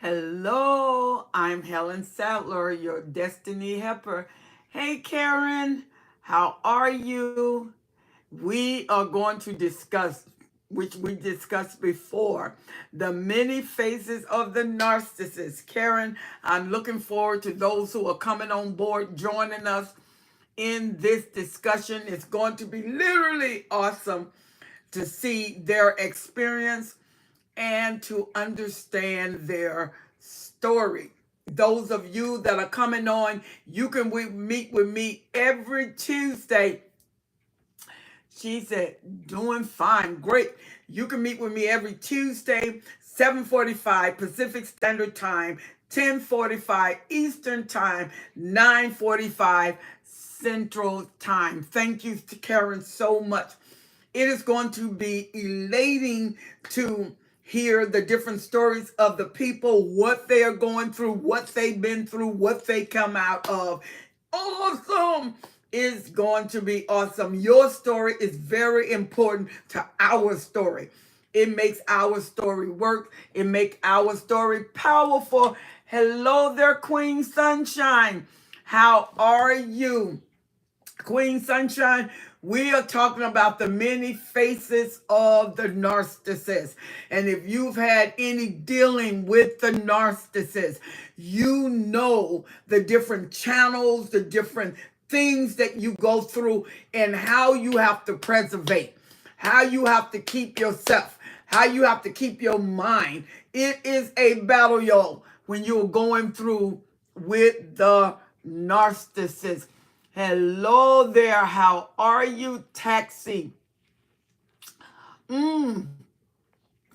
Hello, I'm Helen Sadler, your destiny helper. Hey, Karen, how are you? We are going to discuss, which we discussed before, the many phases of the narcissist. Karen, I'm looking forward to those who are coming on board, joining us in this discussion. It's going to be literally awesome to see their experience and to understand their story. Those of you that are coming on, you can meet with me every Tuesday. She said, doing fine, great. You can meet with me every Tuesday, 7:45 Pacific Standard Time, 10:45 Eastern Time, 9:45 Central Time. Thank you, Karen, so much. It is going to be elating to hear the different stories of the people, what they are going through, what they've been through, what they come out of. Awesome! Is going to be awesome. Your story is very important to our story. It makes our story work. It makes our story powerful. Hello there, Queen Sunshine. How are you? Queen Sunshine, we are talking about the many faces of the narcissist. And if you've had any dealing with the narcissist, you know the different channels, the different things that you go through, and how you have to preserve, how you have to keep yourself, how you have to keep your mind. It is a battle, y'all, when you're going through with the narcissist. Hello there. How are you, Taxi? Mm,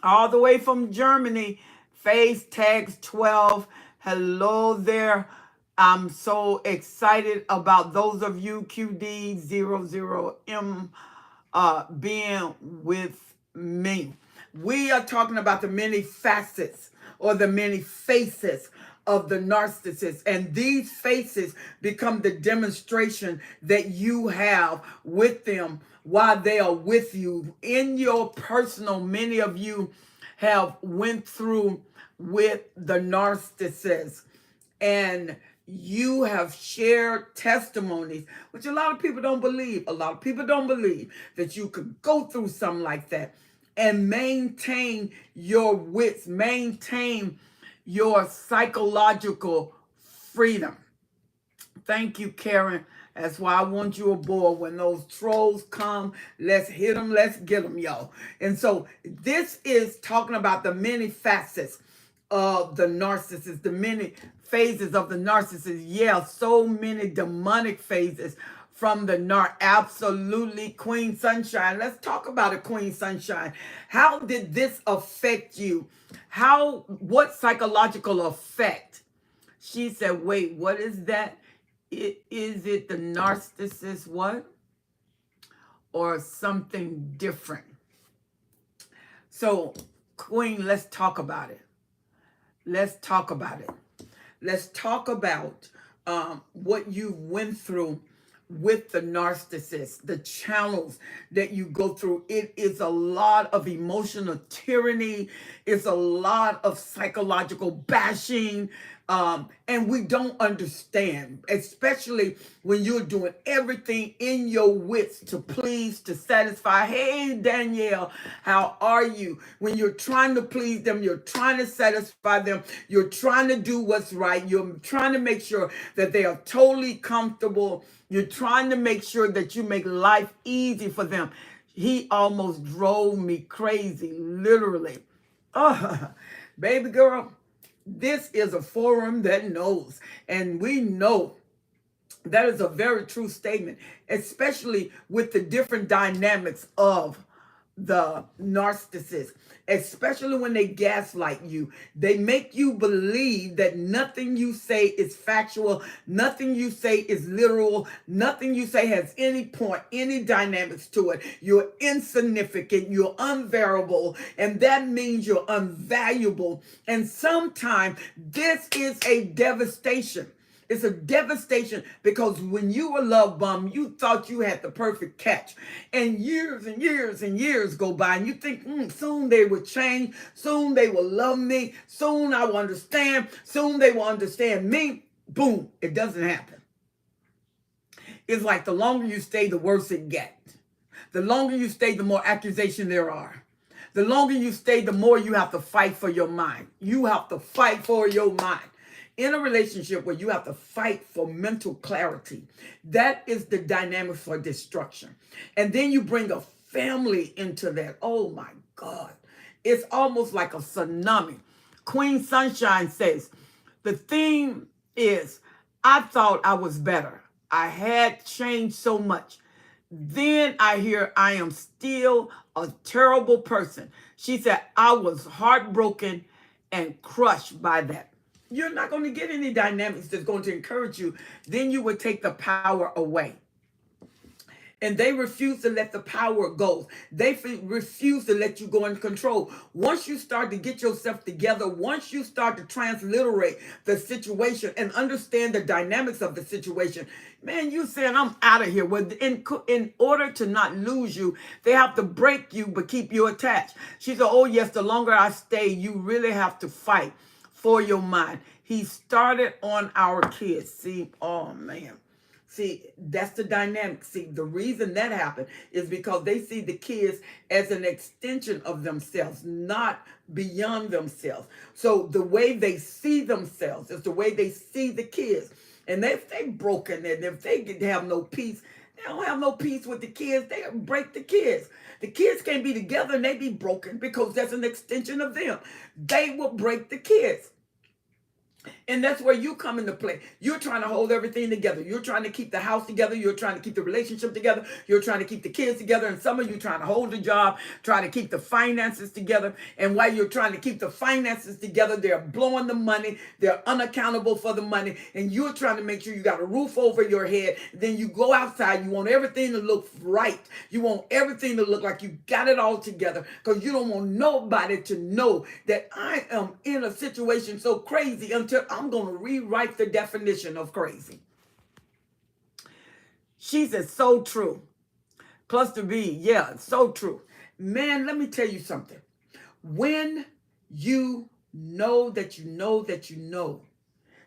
all the way from Germany. Face tags 12. Hello there. I'm so excited about those of you QD00M being with me. We are talking about the many facets or the many faces of the narcissist. And these faces become the demonstration that you have with them while they are with you. In your personal, many of you have went through with the narcissist. And you have shared testimonies, which a lot of people don't believe. A lot of people don't believe that you could go through something like that and maintain your wits, maintain your psychological freedom. Thank you, Karen. That's why I want you aboard. When those trolls come, let's hit them, let's get them, y'all. And so this is talking about the many facets of the narcissist, the many phases of the narcissist. Yeah, so many demonic phases from the absolutely, Queen Sunshine. Let's talk about it, Queen Sunshine. How did this affect you? What psychological effect? She said, wait, what is that? Is it the narcissist what? Or something different? So, Queen, let's talk about it. Let's talk about it. Let's talk about what you went through with the narcissist, the channels that you go through. It is a lot of emotional tyranny. It's a lot of psychological bashing. And we don't understand, especially when you're doing everything in your wits to please, to satisfy. Hey, Danielle, how are you? When you're trying to please them, you're trying to satisfy them, you're trying to do what's right, you're trying to make sure that they are totally comfortable, you're trying to make sure that you make life easy for them. He almost drove me crazy, literally. Oh, baby girl. This is a forum that knows, and we know that is a very true statement, especially with the different dynamics of the narcissist, especially when they gaslight you. They make you believe that nothing you say is factual, nothing you say is literal, nothing you say has any point, any dynamics to it. You're insignificant, you're unbearable, and that means you're unvaluable. And sometimes this is a devastation It's a devastation because when you were love bombed, you thought you had the perfect catch. And years and years and years go by, and you think, soon they will change. Soon they will love me. Soon I will understand. Soon they will understand me. Boom, it doesn't happen. It's like the longer you stay, the worse it gets. The longer you stay, the more accusation there are. The longer you stay, the more you have to fight for your mind. You have to fight for your mind. In a relationship where you have to fight for mental clarity, that is the dynamic for destruction. And then you bring a family into that. Oh my God. It's almost like a tsunami. Queen Sunshine says, the thing is, I thought I was better. I had changed so much. Then I hear I am still a terrible person. She said, I was heartbroken and crushed by that. You're not going to get any dynamics that's going to encourage you. Then you would take the power away. And they refuse to let the power go. They refuse to let you go into control. Once you start to get yourself together, once you start to transliterate the situation and understand the dynamics of the situation, man, you saying, I'm out of here. Well, in order to not lose you, they have to break you but keep you attached. She said, oh, yes, the longer I stay, you really have to fight for your mind. He started on our kids. See, oh, man. See, that's the dynamic. See, the reason that happened is because they see the kids as an extension of themselves, not beyond themselves. So the way they see themselves is the way they see the kids. And if they broken and if they have no peace, they don't have no peace with the kids, they break the kids. The kids can't be together and they be broken because that's an extension of them. They will break the kids. And that's where you come into play. You're trying to hold everything together. You're trying to keep the house together. You're trying to keep the relationship together. You're trying to keep the kids together. And some of you trying to hold the job, trying to keep the finances together. And while you're trying to keep the finances together, they're blowing the money. They're unaccountable for the money. And you're trying to make sure you got a roof over your head. Then you go outside. You want everything to look right. You want everything to look like you got it all together because you don't want nobody to know that I am in a situation so crazy until I'm going to rewrite the definition of crazy. She said, so true. Cluster B, yeah, so true. Man, let me tell you something. When you know that you know that you know,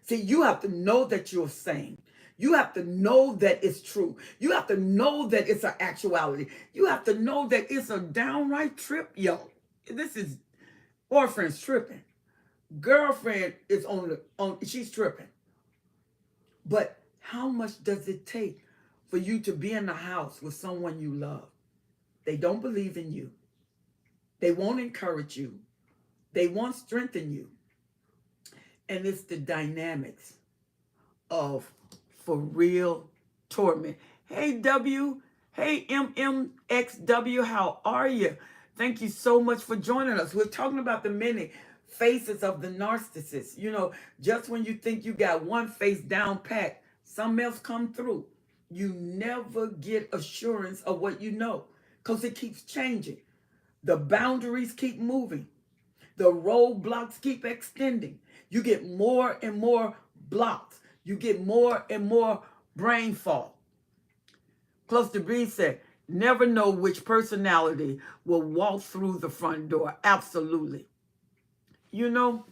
see, you have to know that you're sane. You have to know that it's true. You have to know that it's an actuality. You have to know that it's a downright trip. Yo, this is boyfriend's tripping. Girlfriend is she's tripping. But how much does it take for you to be in the house with someone you love? They don't believe in you. They won't encourage you. They won't strengthen you. And it's the dynamics of for real torment. Hey, W. Hey, MMXW. How are you? Thank you so much for joining us. We're talking about the many faces of the narcissist. You know, just when you think you got one face down pat, something else come through. You never get assurance of what you know because it keeps changing. The boundaries keep moving. The roadblocks keep extending. You get more and more blocks. You get more and more brain fog. Cluster B said, never know which personality will walk through the front door. Absolutely. You know,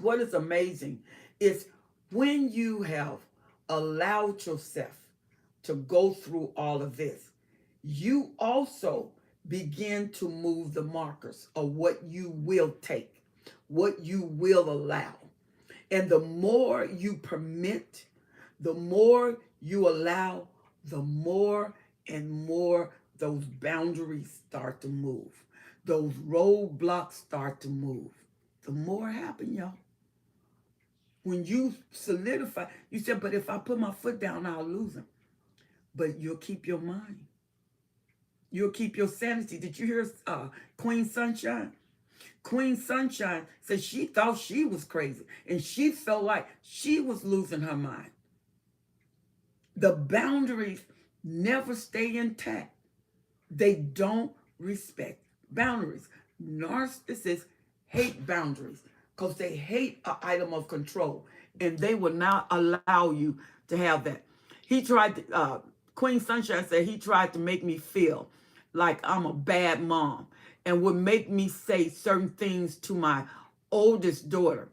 what is amazing is when you have allowed yourself to go through all of this, you also begin to move the markers of what you will take, what you will allow. And the more you permit, the more you allow, the more and more those boundaries start to move. Those roadblocks start to move. The more happen, y'all. When you solidify, you said, but if I put my foot down, I'll lose him. But you'll keep your mind. You'll keep your sanity. Did you hear Queen Sunshine? Queen Sunshine said she thought she was crazy. And she felt like she was losing her mind. The boundaries never stay intact. They don't respect boundaries. Narcissists hate boundaries because they hate an item of control. and they will not allow you to have that. He tried to, Queen Sunshine said he tried to make me feel like I'm a bad mom and would make me say certain things to my oldest daughter.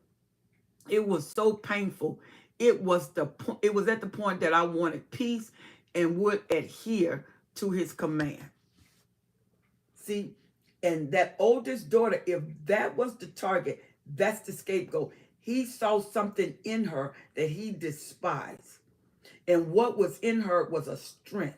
It was so painful. It was at the point that I wanted peace and would adhere to his command. See, and that oldest daughter, if that was the target, that's the scapegoat. He saw something in her that he despised. And what was in her was a strength.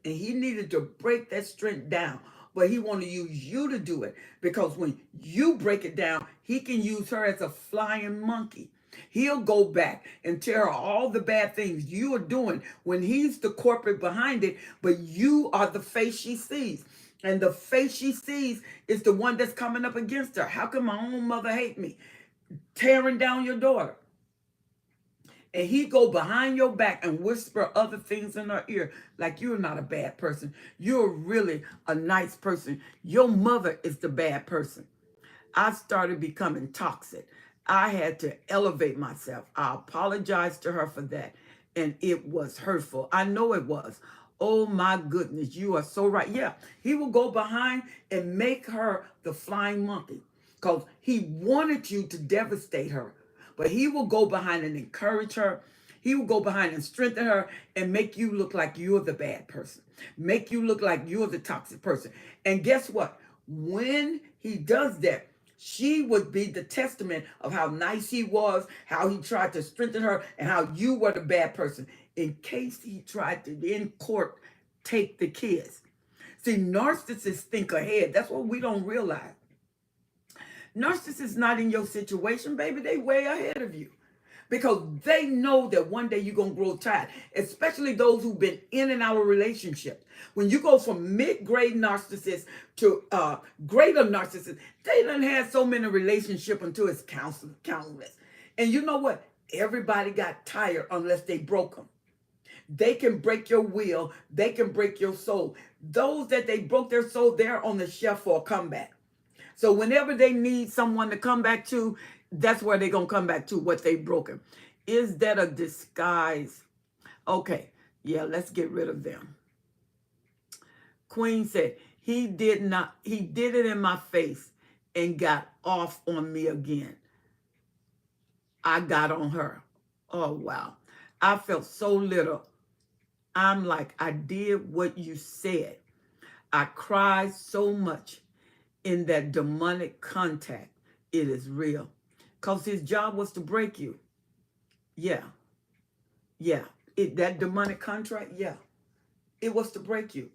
And he needed to break that strength down. But he wanted to use you to do it. Because when you break it down, he can use her as a flying monkey. He'll go back and tell her all the bad things you are doing when he's the corporate behind it, but you are the face she sees. And the face she sees is the one that's coming up against her. How can my own mother hate me? Tearing down your daughter. And he go behind your back and whisper other things in her ear, like you're not a bad person. You're really a nice person. Your mother is the bad person. I started becoming toxic. I had to elevate myself. I apologized to her for that. And it was hurtful. I know it was. Oh my goodness, you are so right. Yeah, he will go behind and make her the flying monkey because he wanted you to devastate her. But he will go behind and encourage her. He will go behind and strengthen her and make you look like you're the bad person. Make you look like you're the toxic person. And guess what? When he does that, she would be the testament of how nice he was, how he tried to strengthen her, and how you were the bad person in case he tried to, in court, take the kids. See, narcissists think ahead. That's what we don't realize. Narcissists not in your situation, baby. They way ahead of you because they know that one day you're going to grow tired, especially those who've been in and out of relationships. When you go from mid-grade narcissists to greater narcissists, they done had so many relationships until it's countless. And you know what? Everybody got tired unless they broke them. They can break your will. They can break your soul. Those that they broke their soul, they're on the shelf for a comeback. So whenever they need someone to come back to, that's where they're going to come back to, what they've broken. Is that a disguise? Okay, yeah, let's get rid of them. Queen said, he did it in my face and got off on me again. I got on her. Oh, wow. I felt so little. I'm like, I did what you said. I cried so much in that demonic contact. It is real. Because his job was to break you. Yeah. Yeah. That demonic contract, yeah. It was to break you.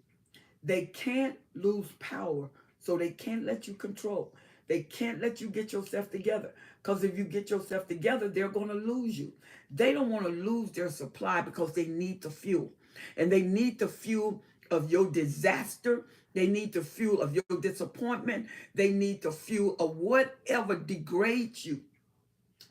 They can't lose power, so they can't let you control. They can't let you get yourself together. Because if you get yourself together, they're going to lose you. They don't want to lose their supply because they need the fuel. And they need the fuel of your disaster. They need the fuel of your disappointment. They need the fuel of whatever degrades you.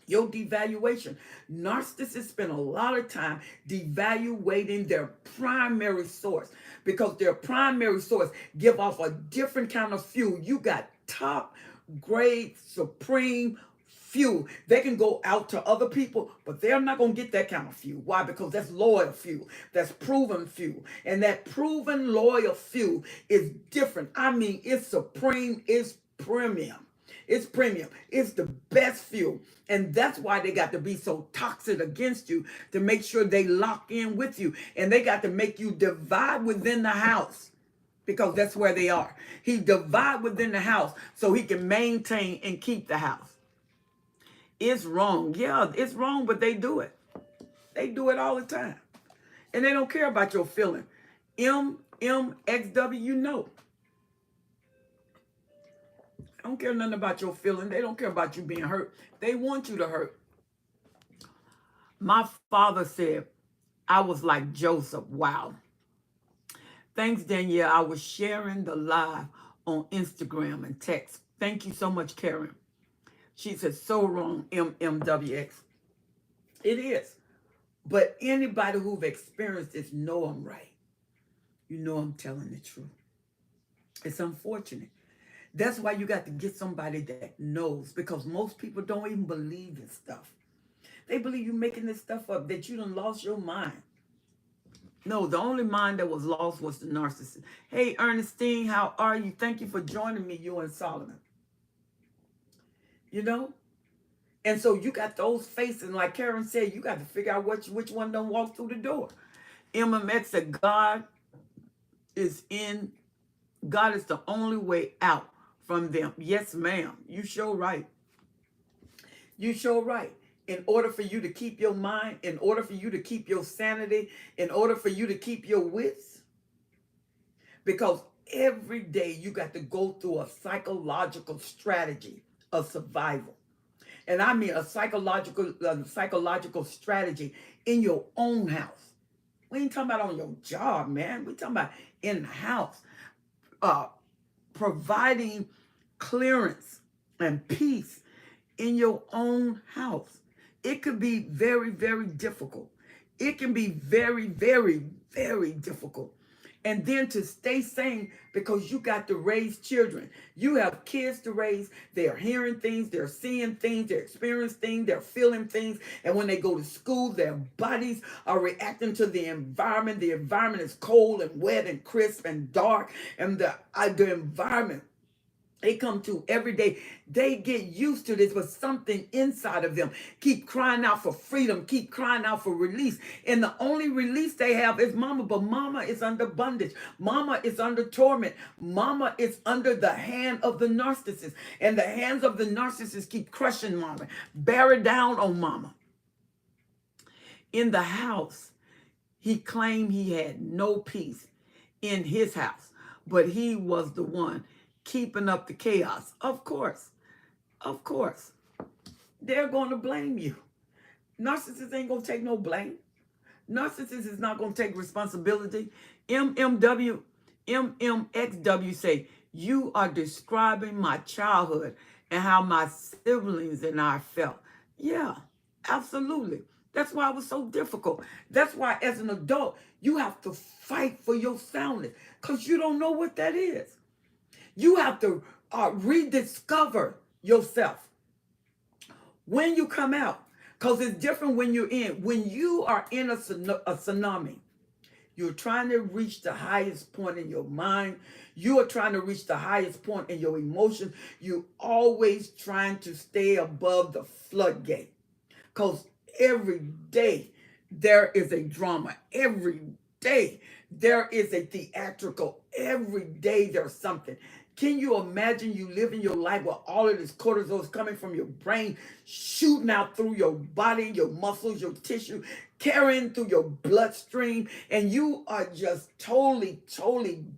Your devaluation. Narcissists spend a lot of time devaluating their primary source because their primary source give off a different kind of fuel. You got top grade supreme fuel. They can go out to other people, but they're not going to get that kind of fuel. Why? Because that's loyal fuel. That's proven fuel. And that proven loyal fuel is different. I mean, it's supreme. It's premium. It's premium. It's the best fuel. And that's why they got to be so toxic against you to make sure they lock in with you. And they got to make you divide within the house because that's where they are. He divide within the house so he can maintain and keep the house. It's wrong. Yeah, it's wrong, but they do it. They do it all the time. And they don't care about your feeling. MXW, you know. I don't care nothing about your feeling. They don't care about you being hurt. They want you to hurt. My father said, I was like Joseph. Wow. Thanks, Danielle. I was sharing the live on Instagram and text. Thank you so much, Karen. She said, so wrong, MMWX. It is. But anybody who've experienced this know I'm right. You know I'm telling the truth. It's unfortunate. That's why you got to get somebody that knows, because most people don't even believe in stuff. They believe you making this stuff up, that you done lost your mind. No, the only mind that was lost was the narcissist. Hey, Ernestine, how are you? Thank you for joining me, you and Solomon. You know? And so you got those faces, and like Karen said, you got to figure out which one don't walk through the door. MMX said God is the only way out from them. Yes, ma'am. You sure right. You sure right. In order for you to keep your mind, in order for you to keep your sanity, in order for you to keep your wits, because every day you got to go through a psychological strategy of survival. And I mean a psychological strategy in your own house. We ain't talking about on your job, man. We talking about in the house. Providing clearance and peace in your own house. It could be very, very difficult. It can be very, very, very difficult. And then to stay sane, because you got to raise children. You have kids to raise. They're hearing things, they're seeing things, they're experiencing things, they're feeling things. And when they go to school, their bodies are reacting to the environment. The environment is cold and wet and crisp and dark. And the environment they come to every day, they get used to this, but something inside of them keep crying out for freedom, keep crying out for release. And the only release they have is mama, but mama is under bondage. Mama is under torment. Mama is under the hand of the narcissist. And the hands of the narcissist keep crushing mama, bear down on mama. In the house, he claimed he had no peace in his house, but he was the one keeping up the chaos. Of course, they're going to blame you. Narcissist ain't going to take no blame. Narcissist is not going to take responsibility. MXW say, you are describing my childhood and how my siblings and I felt. Yeah, absolutely. That's why it was so difficult. That's why as an adult, you have to fight for your soundness, because you don't know what that is. You have to rediscover yourself when you come out, because it's different when you're in. When you are in a tsunami, you're trying to reach the highest point in your mind. You are trying to reach the highest point in your emotions. You're always trying to stay above the floodgate, because every day there is a drama. Every day there is a theatrical. Every day there's something. Can you imagine you living your life where all of this cortisol is coming from your brain, shooting out through your body, your muscles, your tissue, carrying through your bloodstream, and you are just totally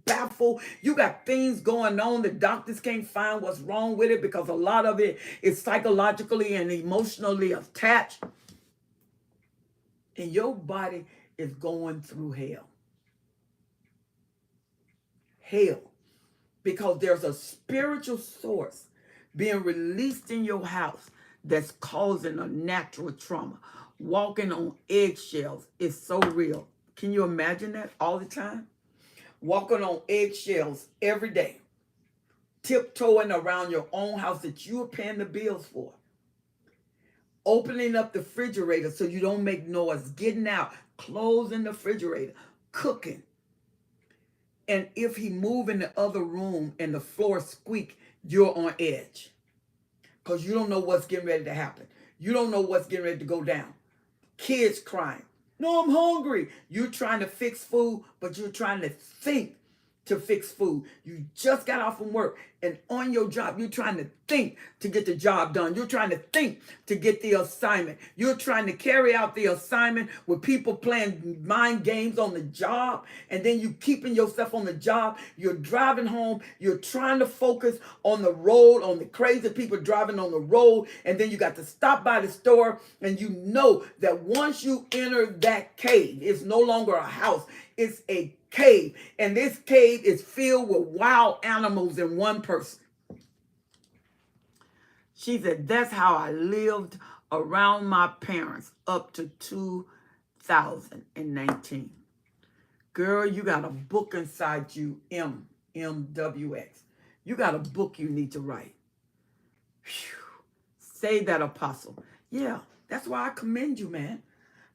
baffled. You got things going on. The doctors can't find what's wrong with it, because a lot of it is psychologically and emotionally attached. And your body is going through hell. Hell. Because there's a spiritual source being released in your house that's causing a natural trauma. Walking on eggshells is so real. Can you imagine that all the time? Walking on eggshells every day. Tiptoeing around your own house that you are paying the bills for. Opening up the refrigerator so you don't make noise. Getting out. Closing the refrigerator. Cooking. And if he move in the other room and the floor squeak, you're on edge. Because you don't know what's getting ready to happen. You don't know what's getting ready to go down. Kids crying. No, I'm hungry. You're trying to fix food, but you're trying to think to fix food. You just got off from work, and on your job, you're trying to think to get the job done. You're trying to think to get the assignment. You're trying to carry out the assignment with people playing mind games on the job, and then you keeping yourself on the job. You're driving home. You're trying to focus on the road, on the crazy people driving on the road, and then you got to stop by the store, and you know that once you enter that cave, it's no longer a house. It's a cave, and this cave is filled with wild animals and one person. She said, that's how I lived around my parents up to 2019. Girl, you got a book inside you, MWX. You got a book you need to write. Whew. Say that, Apostle. Yeah, That's why I commend you, man.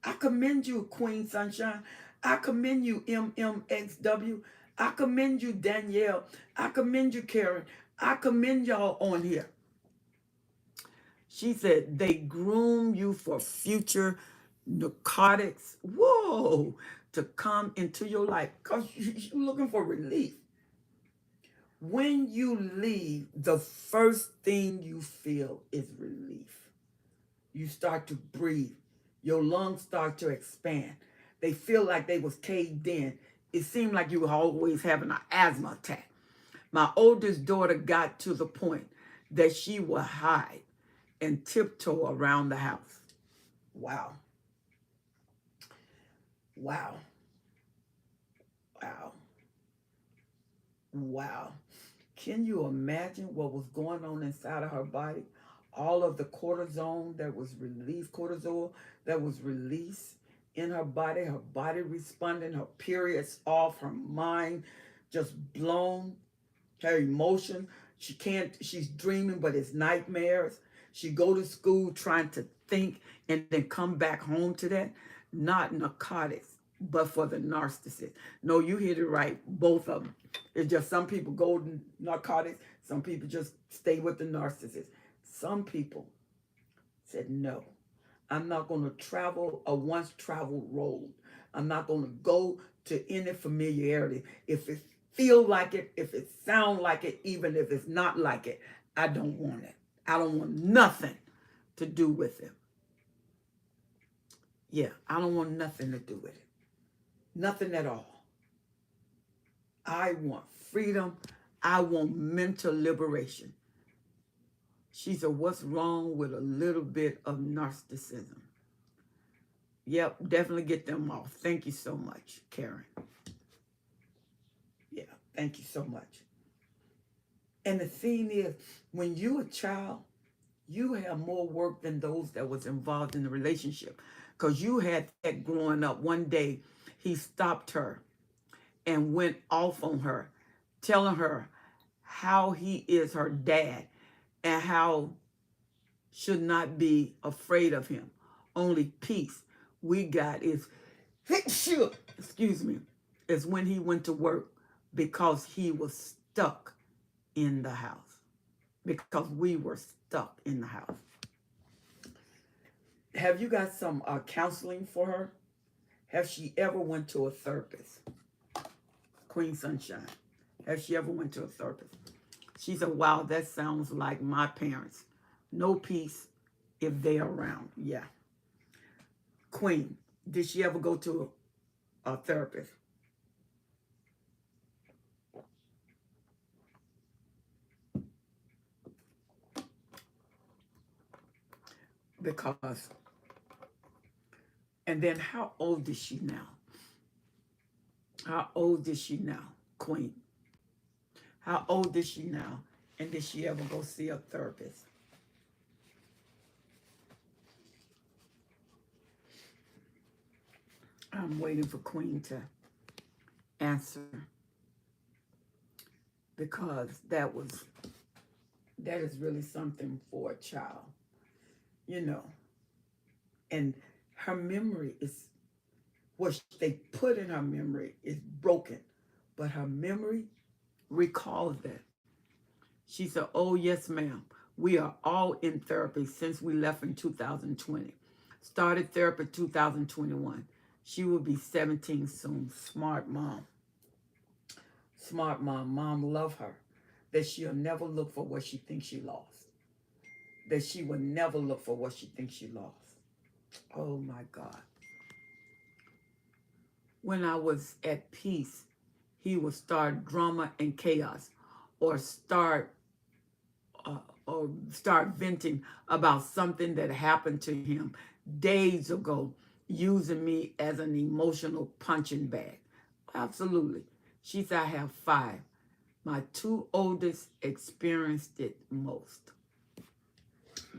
I commend you, Queen Sunshine. I commend you, MMXW. I commend you, Danielle. I commend you, Karen. I commend y'all on here. She said they groom you for future narcotics. Whoa, to come into your life because you're looking for relief. When you leave, the first thing you feel is relief. You start to breathe. Your lungs start to expand. They feel like they was caved in. It seemed like you were always having an asthma attack. My oldest daughter got to the point that she would hide and tiptoe around the house. Wow. Wow. Wow. Wow. Can you imagine what was going on inside of her body? All of the cortisol that was released in her body responding, her periods off, her mind just blown, her emotion. She's dreaming, but it's nightmares. She go to school trying to think and then come back home to that. Not narcotics, but for the narcissist. No, you hit it right, both of them. It's just some people go to narcotics, some people just stay with the narcissist. Some people said, no, I'm not going to travel a once traveled road. I'm not going to go to any familiarity. If it feel like it, if it sound like it, even if it's not like it, I don't want it. I don't want nothing to do with it. Yeah, I don't want nothing to do with it. Nothing at all. I want freedom. I want mental liberation. She said, what's wrong with a little bit of narcissism? Yep, definitely get them off. Thank you so much, Karen. Yeah, thank you so much. And the thing is, when you're a child, you have more work than those that was involved in the relationship. Because you had that growing up. One day, he stopped her and went off on her, telling her how he is her dad and how should not be afraid of him. Only peace we got is, excuse me, is when he went to work because he was stuck in the house. Because we were stuck in the house. Have you got some counseling for her? Have she ever went to a therapist? Queen Sunshine. Has she ever went to a therapist? She said, wow, that sounds like my parents. No peace if they're around. Yeah. Queen, did she ever go to a therapist? Because, and then how old is she now? How old is she now, Queen? How old is she now? And did she ever go see a therapist? I'm waiting for Queen to answer because that is really something for a child, you know. And her memory is, what they put in her memory is broken, but her memory recalls that. She said, oh, yes, ma'am. We are all in therapy since we left in 2020. Started therapy 2021. She will be 17 soon. Smart mom. Smart mom. Mom love her. That she'll never look for what she thinks she lost. That she will never look for what she thinks she lost. Oh, my God. When I was at peace, he would start drama and chaos or start venting about something that happened to him days ago, using me as an emotional punching bag. Absolutely. She said, I have 5. My 2 oldest experienced it most.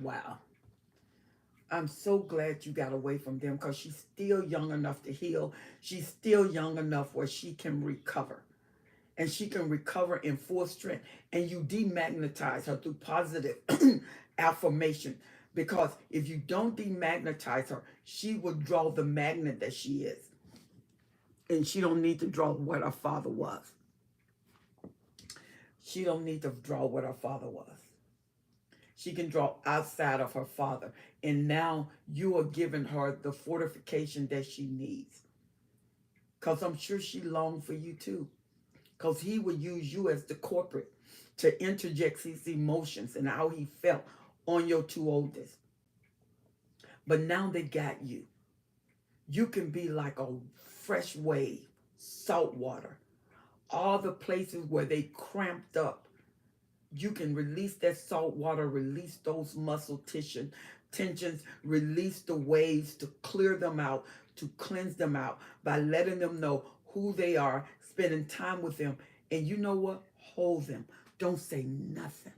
Wow. I'm so glad you got away from them because she's still young enough to heal. She's still young enough where she can recover. And she can recover in full strength. And you demagnetize her through positive affirmation. Because if you don't demagnetize her, she will draw the magnet that she is. And she don't need to draw what her father was. She don't need to draw what her father was. She can draw outside of her father. And now you are giving her the fortification that she needs. Because I'm sure she longed for you too. Because he would use you as the corporate to interject his emotions and how he felt on your two oldest. But now they got you. You can be like a fresh wave, salt water. All the places where they cramped up, you can release that salt water, release those muscle tensions, release the waves to clear them out, to cleanse them out by letting them know who they are, spending time with them. And you know what? Hold them. Don't say nothing.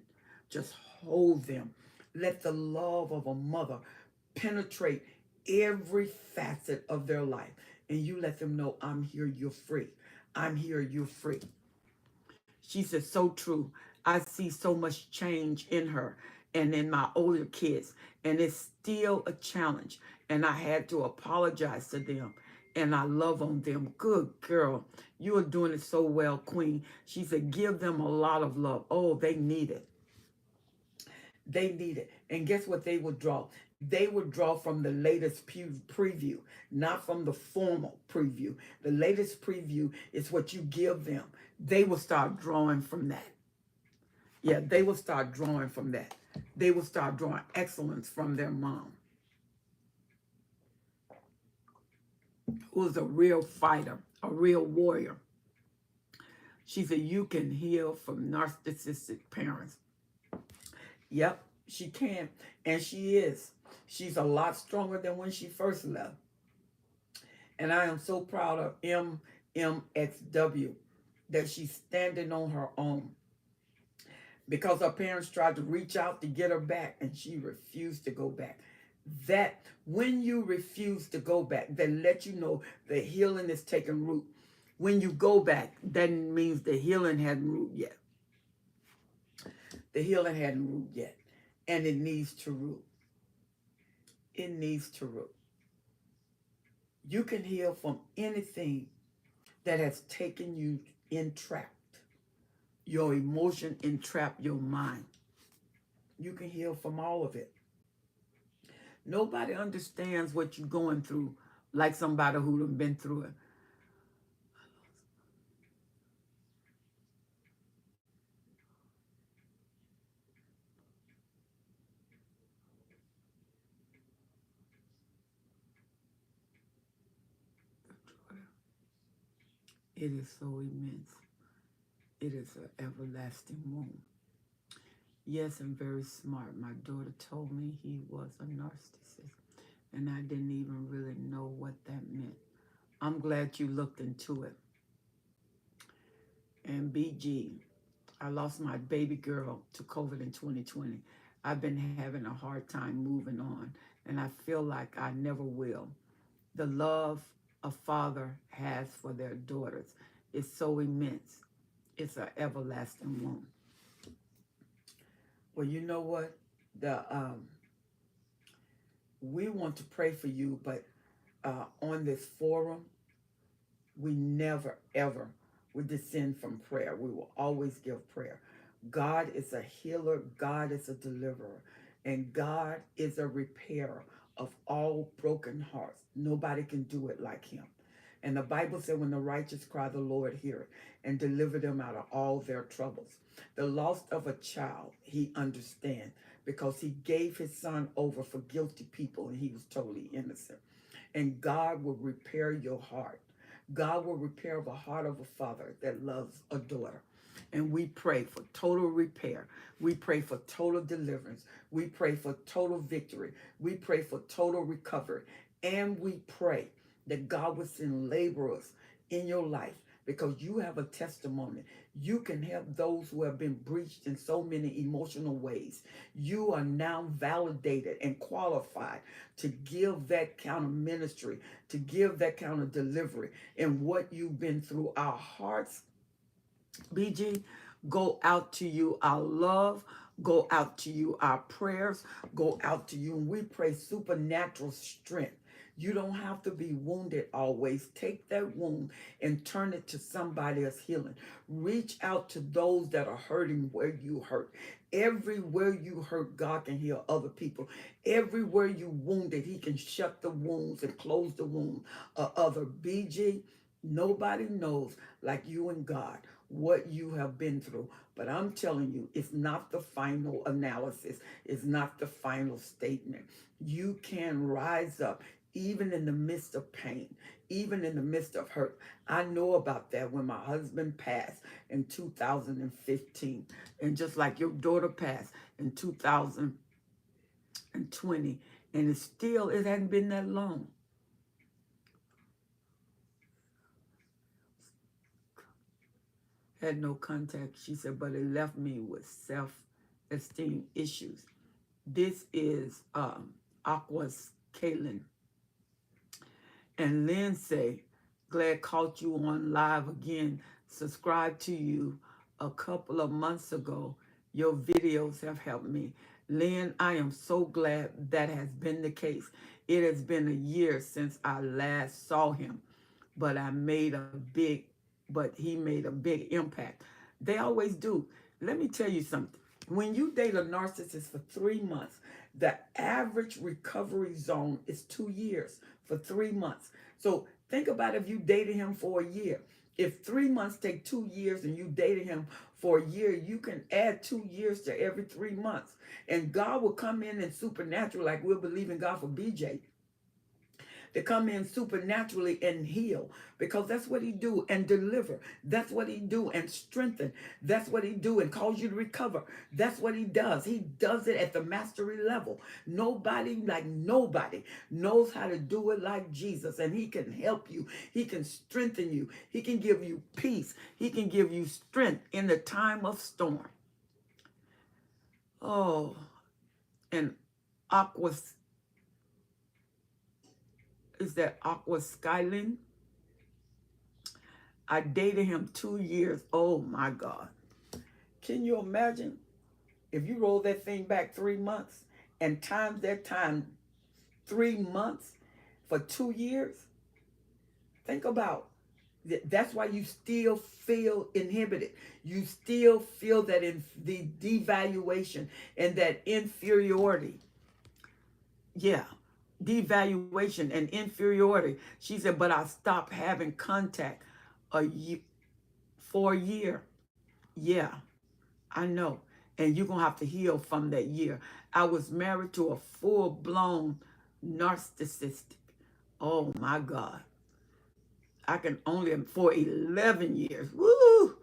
Just hold them. Let the love of a mother penetrate every facet of their life. And you let them know, I'm here, you're free. I'm here, you're free. She said, so true. I see so much change in her and in my older kids. And it's still a challenge. And I had to apologize to them. And I love on them. Good girl. You are doing it so well, Queen. She said, give them a lot of love. Oh, they need it. They need it. And guess what they would draw? They would draw from the latest preview, not from the formal preview. The latest preview is what you give them. They will start drawing from that. Yeah, they will start drawing from that. They will start drawing excellence from their mom, who is a real fighter, a real warrior. She said, you can heal from narcissistic parents. Yep, she can. And she is. She's a lot stronger than when she first left. And I am so proud of MMXW that she's standing on her own. Because her parents tried to reach out to get her back and she refused to go back. That when you refuse to go back, they let you know the healing is taking root. When you go back, that means the healing hadn't root yet. The healing hadn't root yet. And it needs to root. It needs to root. You can heal from anything that has taken you entrapped. Your emotion entrapped your mind. You can heal from all of it. Nobody understands what you're going through like somebody who'd have been through it. It is so immense. It is an everlasting wound. Yes, I'm very smart. My daughter told me he was a narcissist, and I didn't even really know what that meant. I'm glad you looked into it. And BG, I lost my baby girl to COVID in 2020. I've been having a hard time moving on, and I feel like I never will. The love a father has for their daughters is so immense. It's an everlasting wound. Well, you know what? We want to pray for you, but on this forum, we never, ever would descend from prayer. We will always give prayer. God is a healer. God is a deliverer. And God is a repairer of all broken hearts. Nobody can do it like him. And the Bible said when the righteous cry, the Lord hear it and deliver them out of all their troubles. The loss of a child, he understands because he gave his son over for guilty people and he was totally innocent. And God will repair your heart. God will repair the heart of a father that loves a daughter. And we pray for total repair. We pray for total deliverance. We pray for total victory. We pray for total recovery. And we pray that God will send laborers in your life because you have a testimony. You can help those who have been breached in so many emotional ways. You are now validated and qualified to give that kind of ministry, to give that kind of delivery in what you've been through. Our hearts, BG, go out to you our love, go out to you our prayers, go out to you, and we pray supernatural strength. You don't have to be wounded always. Take that wound and turn it to somebody else healing. Reach out to those that are hurting where you hurt. Everywhere you hurt, God can heal other people. Everywhere you wounded, he can shut the wounds and close the wound of other. BG, nobody knows like you and God what you have been through. But I'm telling you, it's not the final analysis. It's not the final statement. You can rise up even in the midst of pain, even in the midst of hurt. I know about that when my husband passed in 2015. And just like your daughter passed in 2020. And it hadn't been that long. Had no contact, she said, but it left me with self-esteem issues. This is Aqua's Kaylin. And Lynn say, glad caught you on live again. Subscribed to you a couple of months ago. Your videos have helped me. Lynn, I am so glad that has been the case. It has been a year since I last saw him, but he made a big impact. They always do. Let me tell you something. When you date a narcissist for 3 months, the average recovery zone is 2 years for 3 months. So think about if you dated him for a year. If 3 months take 2 years and you dated him for a year, you can add 2 years to every 3 months. And God will come in and supernatural, like we're believing God for BJ, to come in supernaturally and heal, because that's what he do, and deliver. That's what he do, and strengthen. That's what he do, and cause you to recover. That's what he does. He does it at the mastery level. Nobody knows how to do it like Jesus, and he can help you. He can strengthen you. He can give you peace. He can give you strength in the time of storm. Oh, and Aqua's, is that Aqua Skylin? I dated him 2 years. Oh my God. Can you imagine if you roll that thing back 3 months and times that time 3 months for 2 years? Think about it. That's why you still feel inhibited. You still feel that in the devaluation and that inferiority. Yeah. Devaluation and inferiority. She said, but I stopped having contact for a year. Yeah, I know. And you're going to have to heal from that year. I was married to a full-blown narcissistic. Oh, my God. I can only, for 11 years. Woo!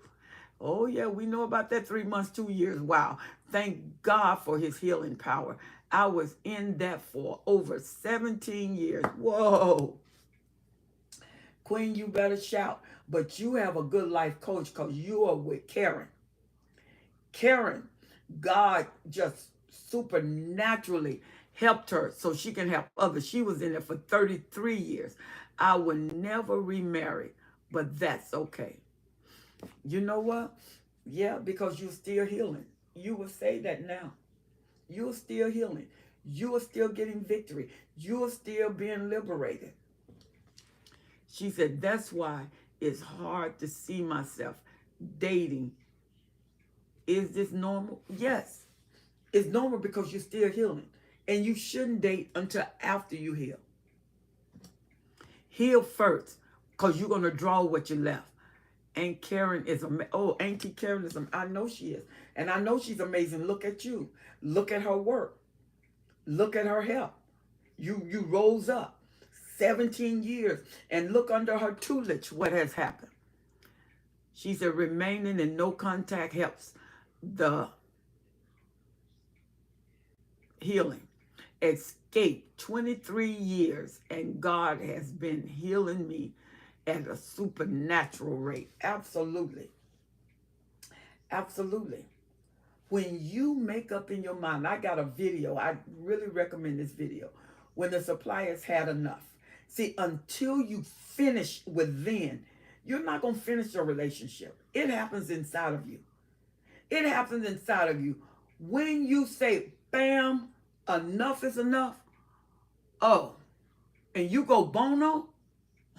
Oh, yeah, we know about that 3 months, 2 years. Wow. Thank God for his healing power. I was in that for over 17 years. Whoa. Queen, you better shout. But you have a good life coach because you are with Karen. Karen, God just supernaturally helped her so she can help others. She was in there for 33 years. I would never remarry, but that's okay. You know what? Yeah, because you're still healing. You will say that now. You're still healing. You are still getting victory. You are still being liberated. She said, that's why it's hard to see myself dating. Is this normal? Yes. It's normal because you're still healing. And you shouldn't date until after you heal. Heal first, because you're going to draw what you left. Aunt Karen is Auntie Karen is I know she is. And I know she's amazing. Look at you. Look at her work. Look at her help. You rose up 17 years and look under her tutelage what has happened. She said remaining in no contact helps the healing. Escape 23 years and God has been healing me at a supernatural rate. Absolutely. Absolutely. When you make up in your mind, I got a video. I really recommend this video. When the suppliers had enough. See, until you finish with them, you're not going to finish your relationship. It happens inside of you. It happens inside of you. When you say, bam, enough is enough, oh, and you go bono,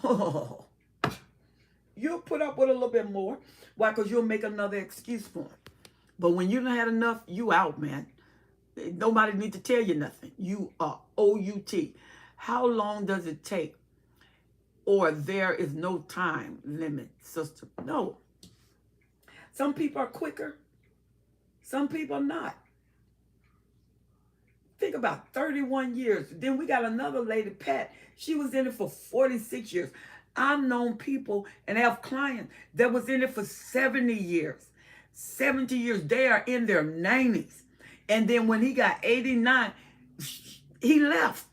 oh, you'll put up with a little bit more. Why? Because you'll make another excuse for it. But when you done had enough, you out, man. Nobody need to tell you nothing. You are OUT. How long does it take? Or there is no time limit, sister. No. Some people are quicker. Some people are not. Think about 31 years. Then we got another lady, Pat. She was in it for 46 years. I've known people and have clients that was in it for 70 years. 70 years. They are in their 90s. And then when he got 89, he left.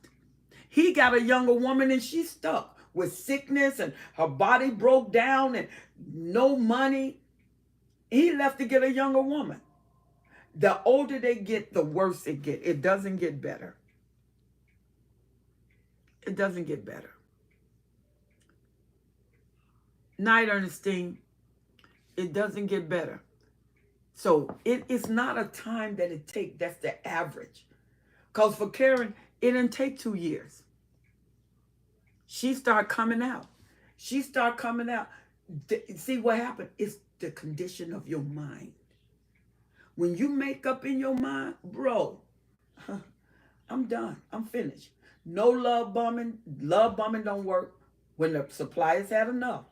He got a younger woman and she stuck with sickness and her body broke down and no money. He left to get a younger woman. The older they get, the worse it gets. It doesn't get better. It doesn't get better. Night, Ernestine, it doesn't get better. So it's not a time that it takes. That's the average. Because for Karen, it didn't take 2 years. She started coming out. She started coming out. See what happened? It's the condition of your mind. When you make up in your mind, bro, I'm done. I'm finished. No love bombing. Love bombing don't work when the suppliers had enough.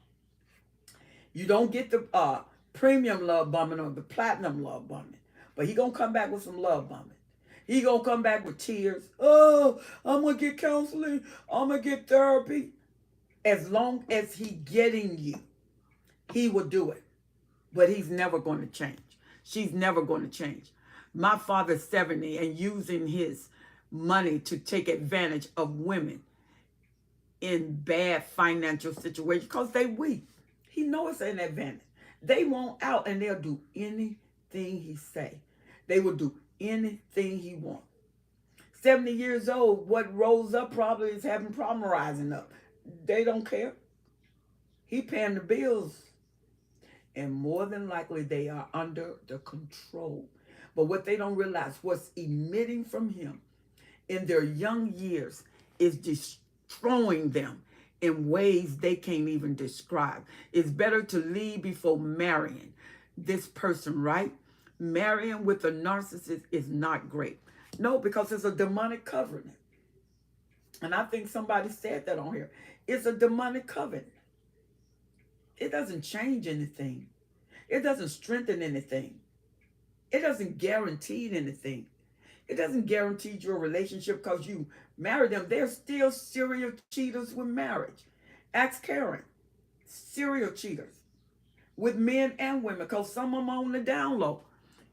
You don't get the premium love bombing or the platinum love bombing. But he going to come back with some love bombing. He going to come back with tears. Oh, I'm going to get counseling. I'm going to get therapy. As long as he getting you, he will do it. But he's never going to change. She's never going to change. My father's 70 and using his money to take advantage of women in bad financial situations because they weak. He knows it's an advantage. They want out and they'll do anything he say. They will do anything he want. 70 years old, what rose up probably is having problem rising up. They don't care. He paying the bills. And more than likely, they are under the control. But what they don't realize, what's emitting from him in their young years is destroying them in ways they can't even describe. It's better to leave before marrying this person, right? Marrying with a narcissist is not great. No, because it's a demonic covenant. And I think somebody said that on here. It's a demonic covenant. It doesn't change anything. It doesn't strengthen anything. It doesn't guarantee anything. It doesn't guarantee your relationship because you marry them. They're still serial cheaters with marriage. Ask Karen. Serial cheaters with men and women because some of them are on the down low.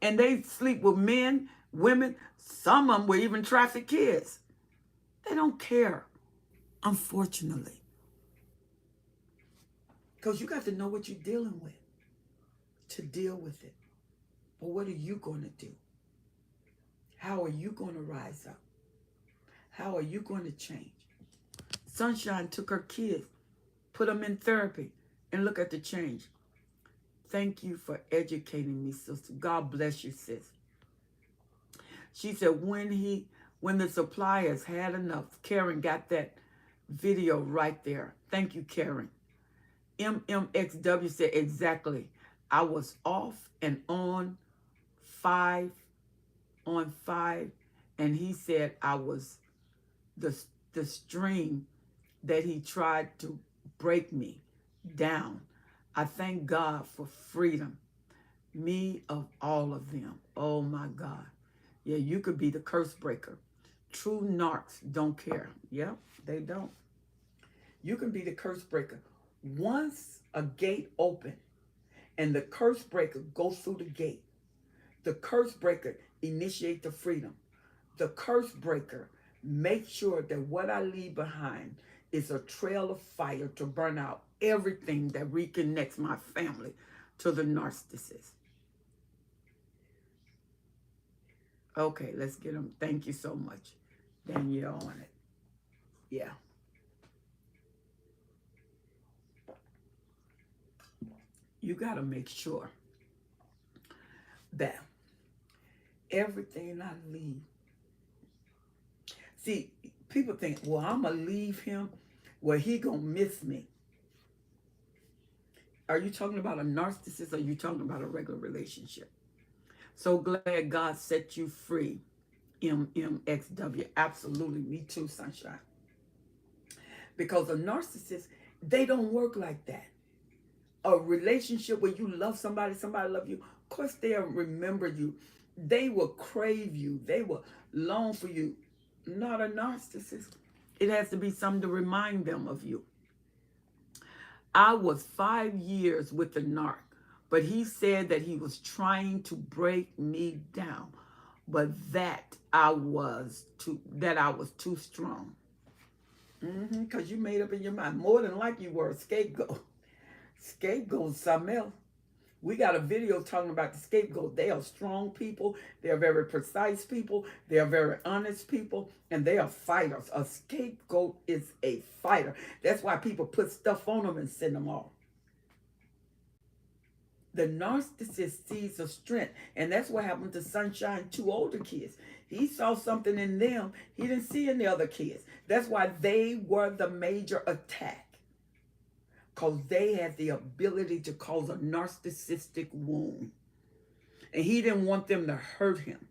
And they sleep with men, women. Some of them will even traffic kids. They don't care, unfortunately. Because you got to know what you're dealing with to deal with it. But what are you going to do? How are you going to rise up? How are you going to change? Sunshine took her kids, put them in therapy, and look at the change. Thank you for educating me, sister. God bless you, sis. She said when the suppliers had enough, Karen got that video right there. Thank you, Karen. MMXW said exactly. I was off and on 5, and he said I was the string that he tried to break me down. I thank God for freedom, me of all of them. Oh my God. Yeah, you could be the curse breaker. True narcs don't care. Yep, they don't. You can be the curse breaker. Once a gate open and the curse breaker goes through the gate, the curse breaker initiate the freedom. The curse breaker makes sure that what I leave behind is a trail of fire to burn out everything that reconnects my family to the narcissist. Okay, let's get them. Thank you so much, Danielle, on it. Yeah. You got to make sure that everything I leave. See, people think, well, I'm going to leave him. Well, he going to miss me. Are you talking about a narcissist or are you talking about a regular relationship? So glad God set you free, MMXW. Absolutely. Me too, sunshine. Because a narcissist, they don't work like that. A relationship where you love somebody, somebody love you, of course they'll remember you. They will crave you. They will long for you. Not a narcissist. It has to be something to remind them of you. I was 5 years with the narc, but he said that he was trying to break me down, but that I was too strong. Because you made up in your mind. More than like you were a scapegoat. Scapegoat's something else. We got a video talking about the scapegoat. They are strong people. They are very precise people. They are very honest people. And they are fighters. A scapegoat is a fighter. That's why people put stuff on them and send them off. The narcissist sees a strength. And that's what happened to Sunshine, 2 older kids. He saw something in them he didn't see in the other kids. That's why they were the major attack. Because they had the ability to cause a narcissistic wound. And he didn't want them to hurt him.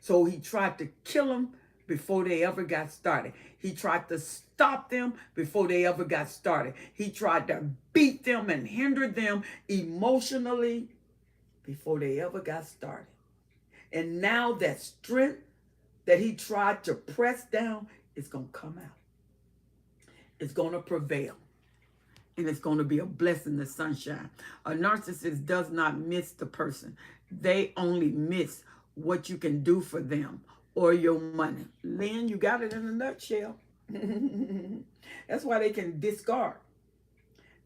So he tried to kill them before they ever got started. He tried to stop them before they ever got started. He tried to beat them and hinder them emotionally before they ever got started. And now that strength that he tried to press down is going to come out. It's going to prevail. And it's going to be a blessing to Sunshine. A narcissist does not miss the person. They only miss what you can do for them or your money. Lynn, you got it in a nutshell. That's why they can discard.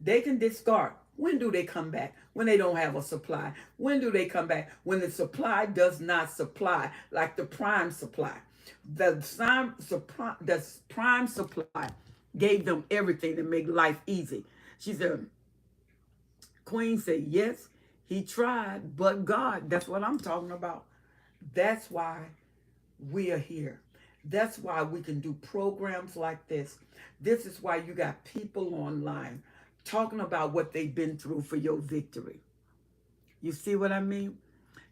They can discard. When do they come back? When they don't have a supply. When do they come back? When the supply does not supply, like the prime supply. The prime supply gave them everything to make life easy. She said, Queen said, yes, he tried, but God. That's what I'm talking about. That's why we are here. That's why we can do programs like this. This is why you got people online talking about what they've been through for your victory. You see what I mean?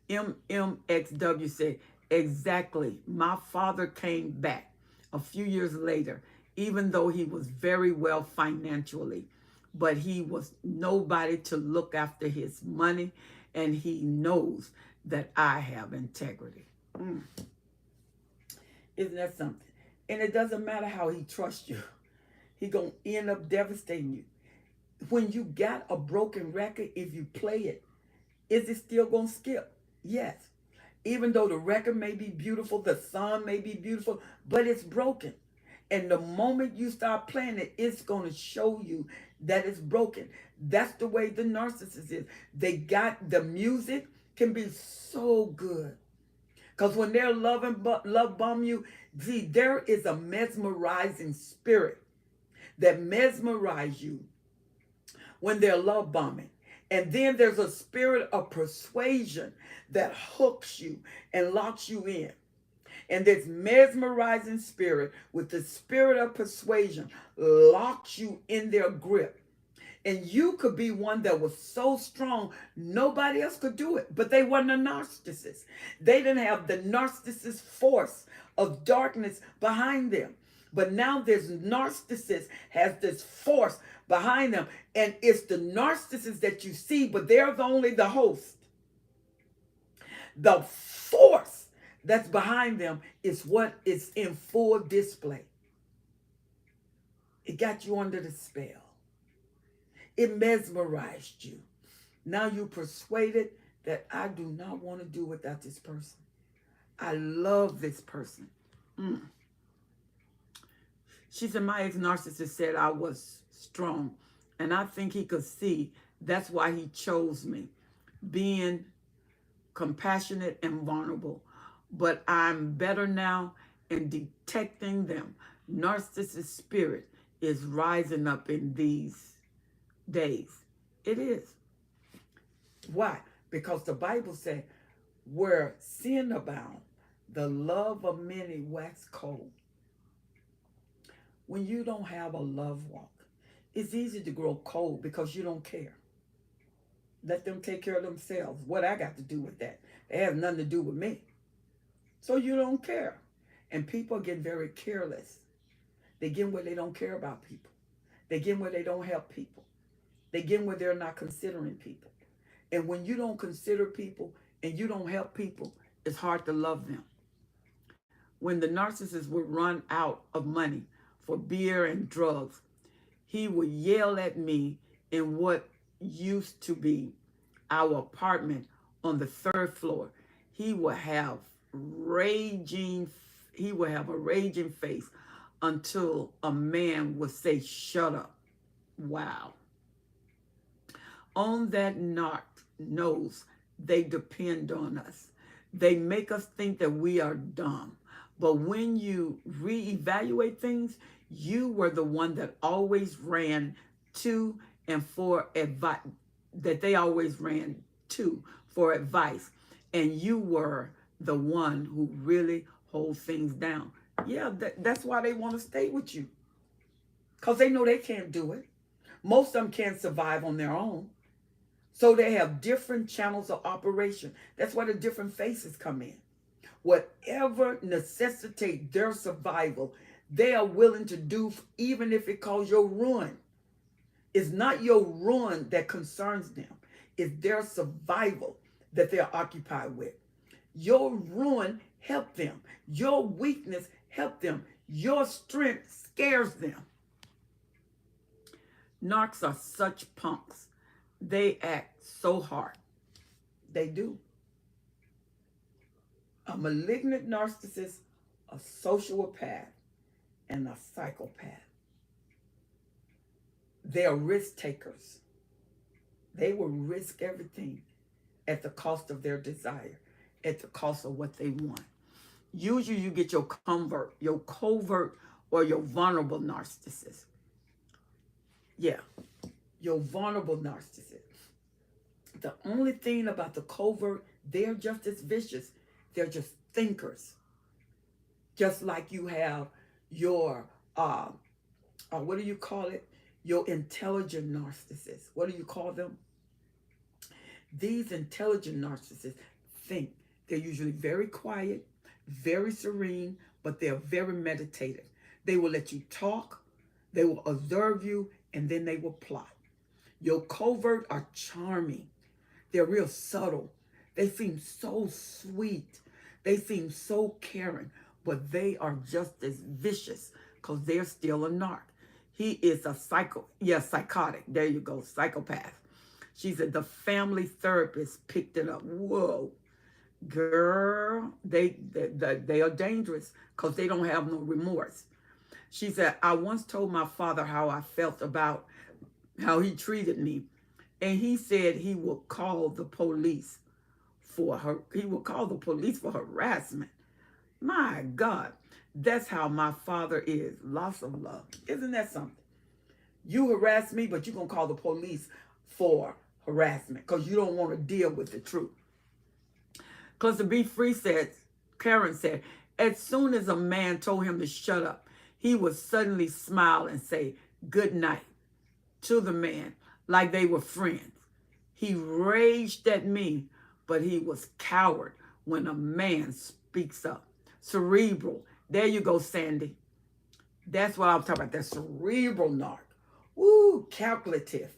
MMXW said, exactly. My father came back a few years later, even though he was very well financially. But he was nobody to look after his money, and he knows that I have integrity. Isn't that something? And it doesn't matter how he trusts you. He's going to end up devastating you. When you got a broken record, if you play it, is it still going to skip? Yes. Even though the record may be beautiful, the song may be beautiful, but it's broken. And the moment you start playing it, it's going to show you that it's broken. That's the way the narcissist is. They got the music can be so good. Because when they're love bomb you, see, there is a mesmerizing spirit that mesmerizes you when they're love bombing. And then there's a spirit of persuasion that hooks you and locks you in. And this mesmerizing spirit with the spirit of persuasion locks you in their grip. And you could be one that was so strong, nobody else could do it. But they weren't a narcissist. They didn't have the narcissist force of darkness behind them. But now this narcissist has this force behind them. And it's the narcissist that you see, but they're only the host. The force that's behind them is what is in full display. It got you under the spell. It mesmerized you. Now you persuaded that I do not want to do without this person. I love this person. She said, my ex-narcissist said I was strong. And I think he could see that's why he chose me. Being compassionate and vulnerable. But I'm better now in detecting them. Narcissist spirit is rising up in these days. It is. Why? Because the Bible said Where sin abound, the love of many wax cold. When you don't have a love walk, it's easy to grow cold because you don't care. Let them take care of themselves. What I got to do with that? It has nothing to do with me. So you don't care. And people get very careless. They get where they don't care about people. They get where they don't help people. They get where they're not considering people. And when you don't consider people and you don't help people, it's hard to love them. When the narcissist would run out of money for beer and drugs, he would yell at me in what used to be our apartment on the third floor. He would have raging, he would have a raging face until a man would say, "Shut up." Wow. On that narc knows they depend on us. They make us think that we are dumb. But when you reevaluate things, you were the one that always ran to and for advice, that they always ran to for advice. And you were the one who really holds things down. Yeah, that's why they want to stay with you. Because they know they can't do it. Most of them can't survive on their own. So they have different channels of operation. That's why the different faces come in. Whatever necessitates their survival, they are willing to do, even if it calls your ruin. It's not your ruin that concerns them. It's their survival that they're occupied with. Your ruin helps them. Your weakness helps them. Your strength scares them. Narcs are such punks. They act so hard. They do. A malignant narcissist, a sociopath, and a psychopath. They are risk takers. They will risk everything at the cost of their desire, at the cost of what they want. Usually you get your covert, or your vulnerable narcissist. Yeah, your vulnerable narcissist. The only thing about the covert, they're just as vicious. They're just thinkers. Just like you have your, what do you call it? Your intelligent narcissists. What do you call them? These intelligent narcissists think. They're usually very quiet, very serene, but they're very meditative. They will let you talk, they will observe you, and then they will plot. Your covert are charming. They're real subtle. They seem so sweet. They seem so caring, but they are just as vicious because they're still a narc. He is a psychotic. There you go, psychopath. She said the family therapist picked it up. Whoa, girl, they are dangerous because they don't have no remorse. She said, I once told my father how I felt about how he treated me. And he said he will call the police for her. He will call the police for harassment. My God, that's how my father is. Loss of love. Isn't that something? You harass me, but you're going to call the police for harassment because you don't want to deal with the truth. Because to be free said, Karen said, as soon as a man told him to shut up, he would suddenly smile and say, good night to the man like they were friends. He raged at me, but he was coward when a man speaks up. Cerebral. There you go, Sandy. That's what I'm talking about. That cerebral narc. Woo, calculative,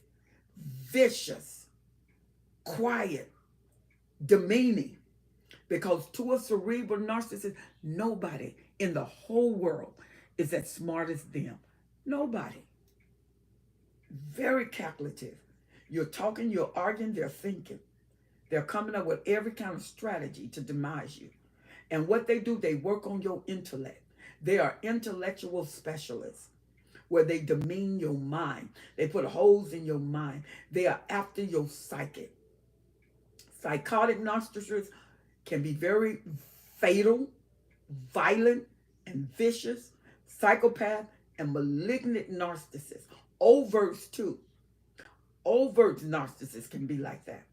vicious, quiet, demeaning. Because to a cerebral narcissist, nobody in the whole world is as smart as them. Nobody. Very calculative. You're talking, you're arguing, they're thinking. They're coming up with every kind of strategy to demise you. And what they do, they work on your intellect. They are intellectual specialists where they demean your mind. They put holes in your mind. They are after your psyche. Psychotic narcissists can be very fatal, violent, and vicious. Psychopath and malignant narcissists. Overts too. Overt narcissists can be like that.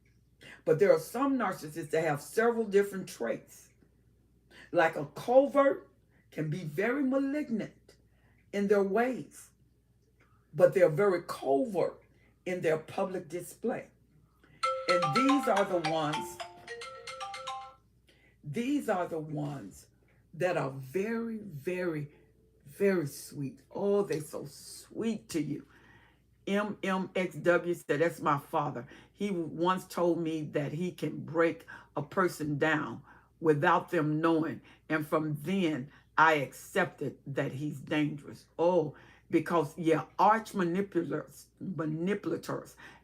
But there are some narcissists that have several different traits. Like a covert can be very malignant in their ways, but they're very covert in their public display. And these are the ones that are very, very, very sweet. Oh, they're so sweet to you. MMXW said, that's my father. He once told me that he can break a person down without them knowing. And from then, I accepted that he's dangerous. Oh, because, yeah, arch manipulators,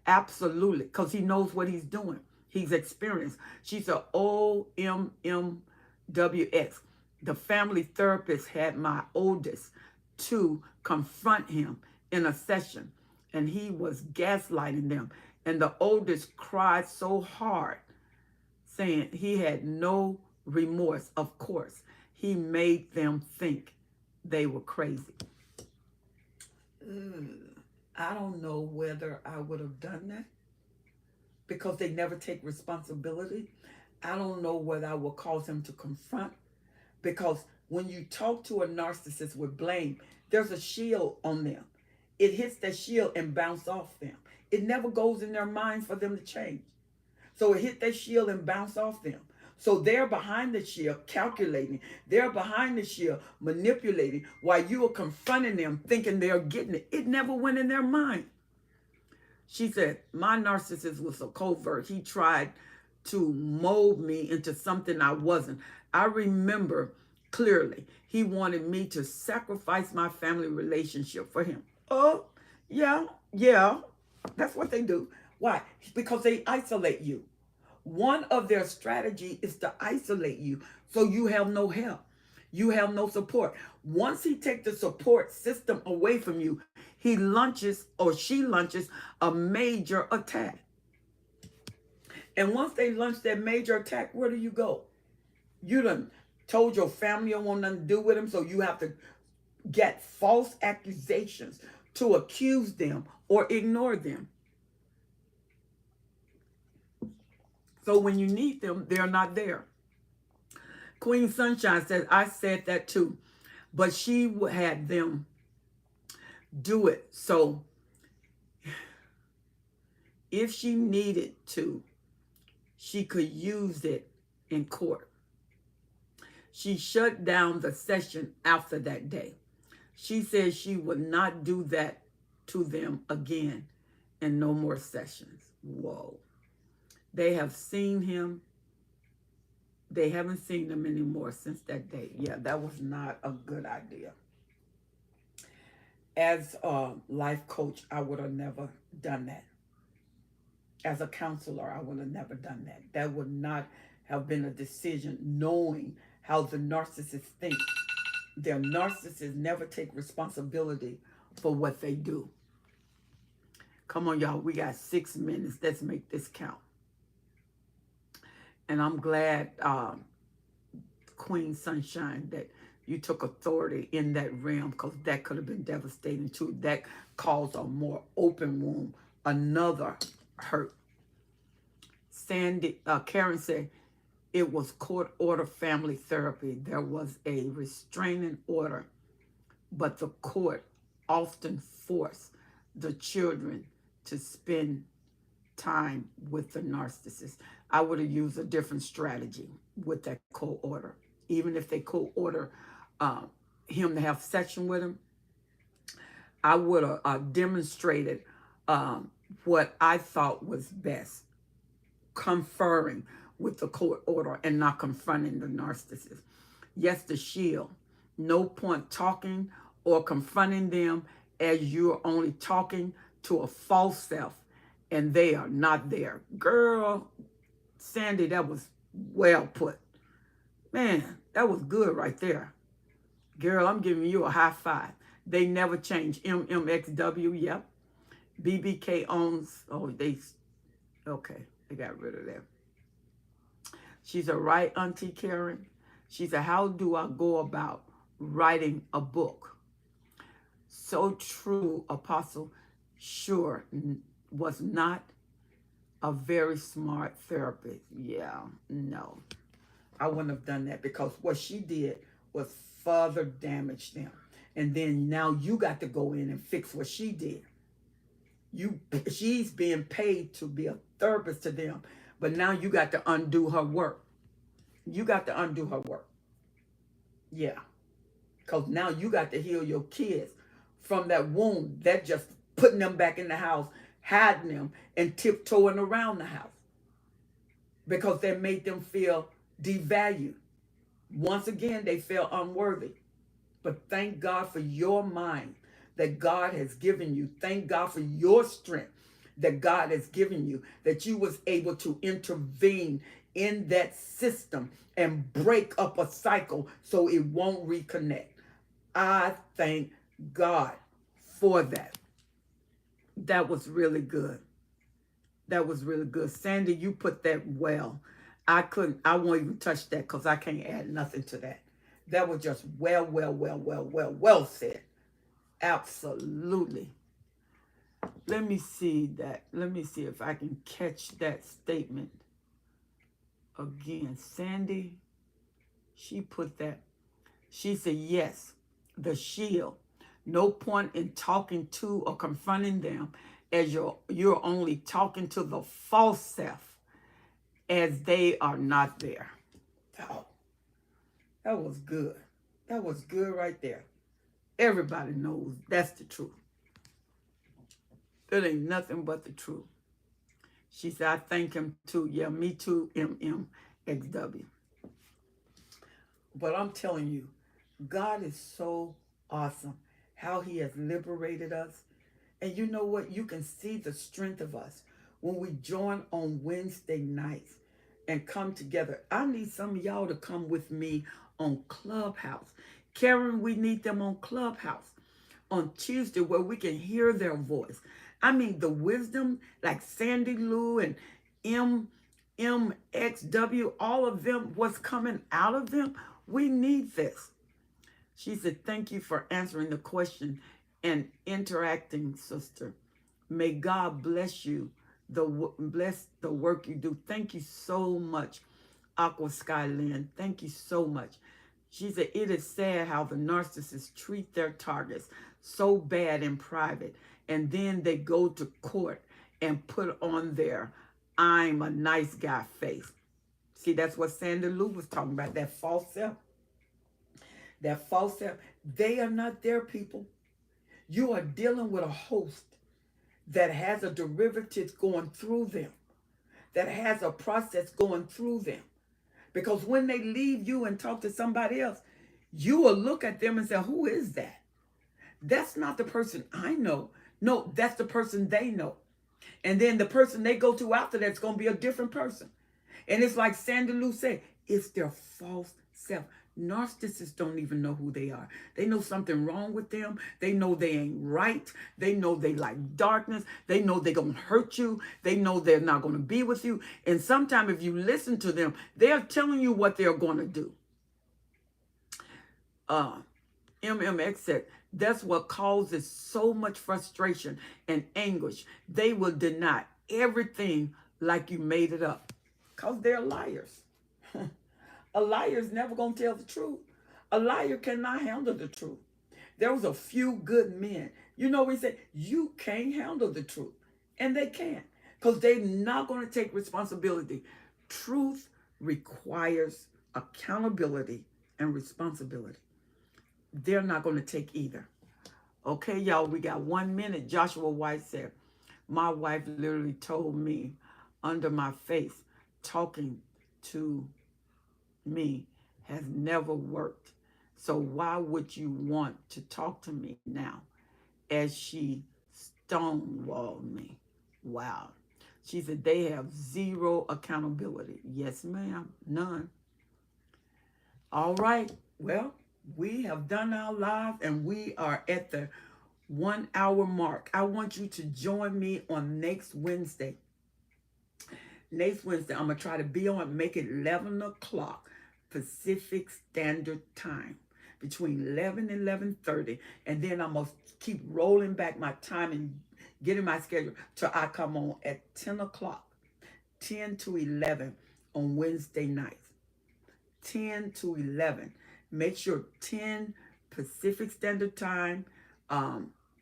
absolutely, because he knows what he's doing. He's experienced. She's a OMMWX. The family therapist had my oldest to confront him in a session, and he was gaslighting them. And the oldest cried so hard, saying he had no remorse. Of course, he made them think they were crazy. I don't know whether I would have done that because they never take responsibility. I don't know whether I would cause him to confront, because when you talk to a narcissist with blame, there's a shield on them. It hits that shield and bounce off them. It never goes in their mind for them to change. So it hit that shield and bounce off them. So they're behind the shield calculating. They're behind the shield manipulating while you are confronting them thinking they're getting it. It never went in their mind. She said, my narcissist was so covert. He tried to mold me into something I wasn't. I remember clearly he wanted me to sacrifice my family relationship for him. Oh, yeah, that's what they do. Why? Because they isolate you. One of their strategy is to isolate you so you have no help. You have no support. Once he takes the support system away from you, he launches or she launches a major attack. And once they launch that major attack, where do you go? You done told your family you don't want nothing to do with them, so you have to get false accusations to accuse them or ignore them. So when you need them, they're not there. Queen Sunshine says, I said that too, but she had them do it. So if she needed to, she could use it in court. She shut down the session after that day. She said she would not do that to them again and no more sessions. Whoa. They have seen him. They haven't seen him anymore since that day. Yeah, that was not a good idea. As a life coach, I would have never done that. As a counselor, I would have never done that. That would not have been a decision knowing how the narcissists think. Their narcissists never take responsibility for what they do. Come on, y'all. We got 6 minutes. Let's make this count. And I'm glad, Queen Sunshine, that you took authority in that realm, because that could have been devastating too. That caused a more open wound, another hurt. Karen said it was court order family therapy. There was a restraining order, but the court often forced the children to spend time with the narcissist. I would have used a different strategy with that court order. Even if they court order him to have session with him, I would have demonstrated what I thought was best, conferring with the court order and not confronting the narcissist. Yes, the shield. No point talking or confronting them as you're only talking to a false self and they are not there. Girl, Sandy, that was well put. Man, that was good right there. Girl, I'm giving you a high five. They never change. MMXW, yep. BBK owns, okay, they got rid of that. She's a right, Auntie Karen. She said, how do I go about writing a book? So true, Apostle. Sure, was not A very smart therapist. Yeah, no. I wouldn't have done that because what she did was further damage them. And then now you got to go in and fix what she did. She's being paid to be a therapist to them, but now you got to undo her work. You got to undo her work. Yeah. Because now you got to heal your kids from that wound that just putting them back in the house, hiding them, and tiptoeing around the house because they made them feel devalued. Once again, they feel unworthy. But thank God for your mind that God has given you. Thank God for your strength that God has given you, that you was able to intervene in that system and break up a cycle so it won't reconnect. I thank God for that. That was really good. That was really good. Sandy, you put that well. I won't even touch that because I can't add nothing to that. That was just well said. Absolutely. Let me see that. Let me see if I can catch that statement again. Sandy, she put that. She said, yes, the shield. No point in talking to or confronting them as you're only talking to the false self as they are not there. Oh, that was good. That was good right there. Everybody knows that's the truth. It ain't nothing but the truth. She said, I thank him too. Yeah, me too, MMXW. But I'm telling you, God is so awesome how he has liberated us. And you know what? You can see the strength of us when we join on Wednesday nights and come together. I need some of y'all to come with me on Clubhouse. Karen, we need them on Clubhouse on Tuesday where we can hear their voice. I mean, the wisdom, like Sandy Lou and MXW, all of them, what's coming out of them, we need this. She said, thank you for answering the question and interacting, sister. May God bless you, bless the work you do. Thank you so much, Aqua Skyland. Thank you so much. She said, it is sad how the narcissists treat their targets so bad in private, and then they go to court and put on their I'm a nice guy face. See, that's what Sandy Lou was talking about, that false self. That false self. They are not their people. You are dealing with a host that has a derivative going through them, that has a process going through them. Because when they leave you and talk to somebody else, you will look at them and say, who is that? That's not the person I know. No, that's the person they know. And then the person they go to after that's going to be a different person. And it's like Sandy Lou said, it's their false self. Narcissists don't even know who they are. They know something wrong with them. They know they ain't right. They know they like darkness. They know they're going to hurt you. They know they're not going to be with you. And sometimes if you listen to them, they're telling you what they're going to do. MMX said, that's what causes so much frustration and anguish. They will deny everything like you made it up because they're liars. A liar is never going to tell the truth. A liar cannot handle the truth. There was a few good men. You know, we say, you can't handle the truth. And they can't because they're not going to take responsibility. Truth requires accountability and responsibility. They're not going to take either. Okay, y'all, we got 1 minute. Joshua White said, my wife literally told me under my face, talking to me has never worked. So why would you want to talk to me now? As she stonewalled me. Wow. She said they have zero accountability. Yes, ma'am. None. All right. Well, we have done our live and we are at the 1 hour mark. I want you to join me on next Wednesday. Next Wednesday, I'm going to try to be on, make it 11 o'clock. Pacific Standard Time, between 11 and 11:30, and then I'm going to keep rolling back my time and getting my schedule till I come on at 10 o'clock. 10 to 11 on Wednesday nights. 10 to 11. Make sure 10 Pacific Standard Time.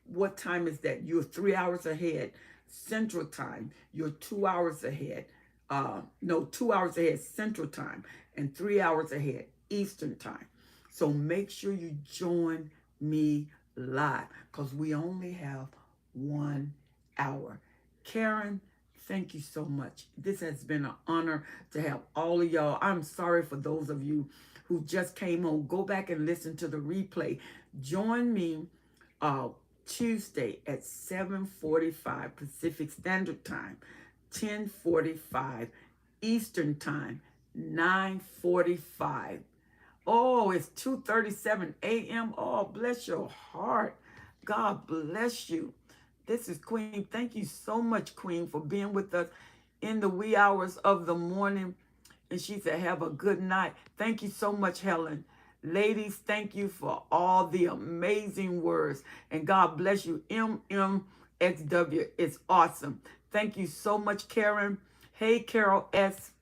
What time is that? You're 3 hours ahead. Central Time. You're 2 hours ahead. No, 2 hours ahead Central Time and 3 hours ahead Eastern Time. So make sure you join me live because we only have 1 hour. Karen, thank you so much. This has been an honor to have all of y'all. I'm sorry for those of you who just came on. Go back and listen to the replay. Join me Tuesday at 7:45 Pacific Standard Time, 10:45 Eastern Time, 9:45. Oh, it's 2:37 a.m. Oh, bless your heart. God bless you. This is Queen. Thank you so much, Queen, for being with us in the wee hours of the morning. And she said, have a good night. Thank you so much, Helen. Ladies, thank you for all the amazing words. And God bless you. MMXW is awesome. Thank you so much, Karen. Hey, Carol S.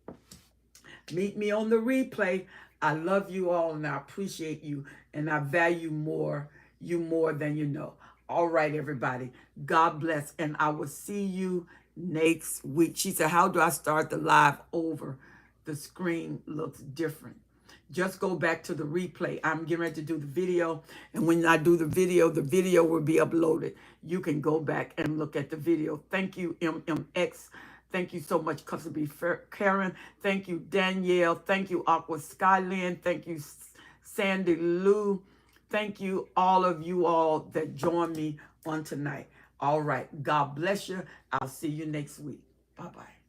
Meet me on the replay. I love you all and I appreciate you and I value you more than you know. All right, everybody. God bless. And I will see you next week. She said, how do I start the live over? The screen looks different. Just go back to the replay. I'm getting ready to do the video. And when I do the video will be uploaded. You can go back and look at the video. Thank you, MMX. Thank you so much, Customer Karen. Thank you, Danielle. Thank you, Aqua Skyland. Thank you, Sandy Lou. Thank you, all of you all that joined me on tonight. All right. God bless you. I'll see you next week. Bye-bye.